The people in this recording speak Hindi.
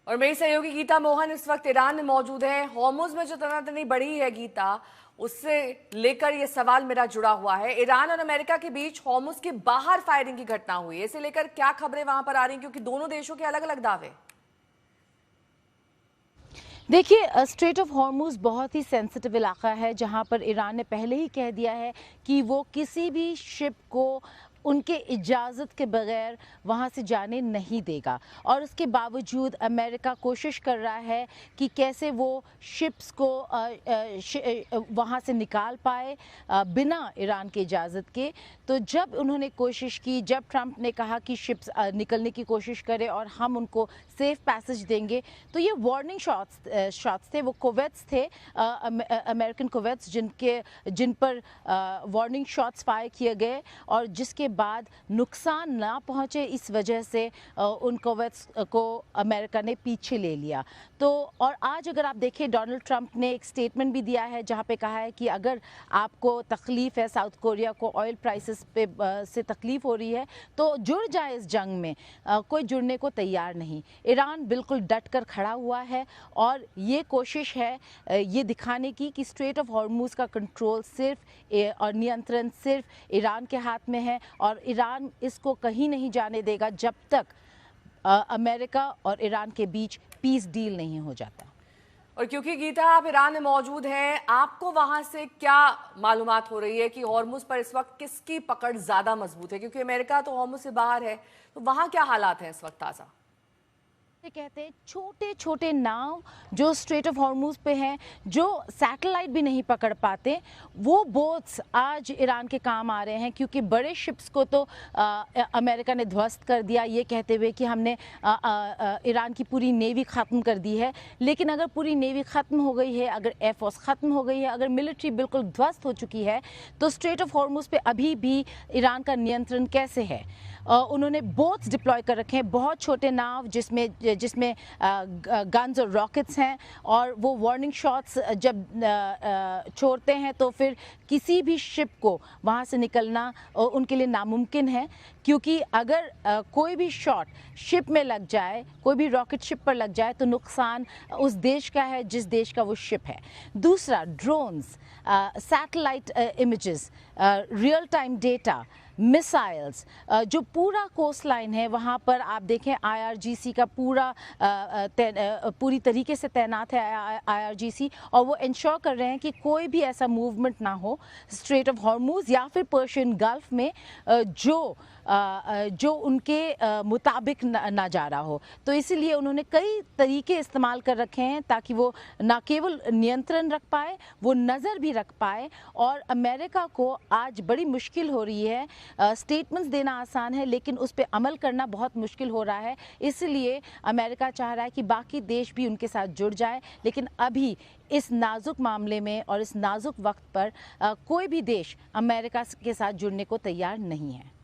और मेरी सहयोगी गीता मोहन इस वक्त ईरान में मौजूद है। हॉर्मुज़ में जो तनातनी बढ़ी है गीता, उससे लेकर ये सवाल मेरा जुड़ा हुआ है। ईरान और अमेरिका के बीच हॉर्मुज़ के बाहर फायरिंग की घटना हुई है, इसे लेकर क्या खबरें वहां पर आ रही हैं, क्योंकि दोनों देशों के अलग अलग दावे। देखिए, स्ट्रेट ऑफ हॉर्मुज़ बहुत ही सेंसिटिव इलाका है जहां पर ईरान ने पहले ही कह दिया है कि वो किसी भी शिप को उनके इजाज़त के बगैर वहां से जाने नहीं देगा। और उसके बावजूद अमेरिका कोशिश कर रहा है कि कैसे वो शिप्स को वहां से निकाल पाए बिना ईरान की इजाज़त के। तो जब उन्होंने कोशिश की, जब ट्रंप ने कहा कि शिप्स निकलने की कोशिश करें और हम उनको सेफ पैसेज देंगे, तो ये वार्निंग शॉट्स थे। वो कोवेट्स थे, अमेरिकन कोवेट्स, जिन पर वार्निंग शॉट्स फायर किए गए और जिसके बाद नुकसान ना पहुंचे, इस वजह से उन कोवेट्स को अमेरिका ने पीछे ले लिया। तो और आज अगर आप देखें, डोनाल्ड ट्रंप ने एक स्टेटमेंट भी दिया है जहां पे कहा है कि अगर आपको तकलीफ है, साउथ कोरिया को ऑयल प्राइसेस पे से तकलीफ हो रही है, तो जुड़ जाए इस जंग में। कोई जुड़ने को तैयार नहीं। ईरान बिल्कुल डट कर खड़ा हुआ है और ये कोशिश है ये दिखाने की कि स्ट्रेट ऑफ हॉर्मुज़ का कंट्रोल सिर्फ और नियंत्रण सिर्फ ईरान के हाथ में है और ईरान इसको कहीं नहीं जाने देगा जब तक अमेरिका और ईरान के बीच पीस डील नहीं हो जाता। और क्योंकि गीता आप ईरान में मौजूद हैं, आपको वहां से क्या मालूमात हो रही है कि हॉर्मुज़ पर इस वक्त किसकी पकड़ ज्यादा मजबूत है? क्योंकि अमेरिका तो हॉर्मुज़ से बाहर है, तो वहां क्या हालात हैं इस वक्त ताजा? कहते हैं छोटे छोटे नाव जो स्ट्रेट ऑफ हॉर्मुज़ पे हैं, जो सैटेलाइट भी नहीं पकड़ पाते, वो बोट्स आज ईरान के काम आ रहे हैं। क्योंकि बड़े शिप्स को तो अमेरिका ने ध्वस्त कर दिया, ये कहते हुए कि हमने ईरान की पूरी नेवी ख़त्म कर दी है। लेकिन अगर पूरी नेवी ख़त्म हो गई है, अगर एयरफोर्स ख़त्म हो गई है, अगर मिलिट्री बिल्कुल ध्वस्त हो चुकी है, तो स्ट्रेट ऑफ हॉर्मुज़ पे अभी भी ईरान का नियंत्रण कैसे है? उन्होंने बोट्स डिप्लॉय कर रखे हैं, बहुत छोटे नाव जिसमें गन्स और रॉकेट्स हैं, और वो वार्निंग शॉट्स जब छोड़ते हैं तो फिर किसी भी शिप को वहाँ से निकलना उनके लिए नामुमकिन है। क्योंकि अगर कोई भी शॉट शिप में लग जाए, कोई भी रॉकेट शिप पर लग जाए, तो नुकसान उस देश का है जिस देश का वो शिप है। दूसरा, drones, satellite images, real time data, missiles, जो पूरा कोस्ट लाइन है वहाँ पर आप देखें IRGC का पूरी तरीके से तैनात है IRGC, और वो इंश्योर कर रहे हैं कि कोई भी ऐसा मूवमेंट ना हो स्ट्रेट ऑफ हॉर्मुज़ या फिर पर्शियन गल्फ में जो उनके मुताबिक ना जा रहा हो। तो इसीलिए उन्होंने कई तरीके इस्तेमाल कर रखे हैं ताकि वो ना केवल नियंत्रण रख पाए, वो नज़र भी रख पाए। और अमेरिका को आज बड़ी मुश्किल हो रही है। स्टेटमेंट्स देना आसान है, लेकिन उस पर अमल करना बहुत मुश्किल हो रहा है। इसलिए अमेरिका चाह रहा है कि बाकी देश भी उनके साथ जुड़ जाए, लेकिन अभी इस नाजुक मामले में और इस नाजुक वक्त पर कोई भी देश अमेरिका के साथ जुड़ने को तैयार नहीं है।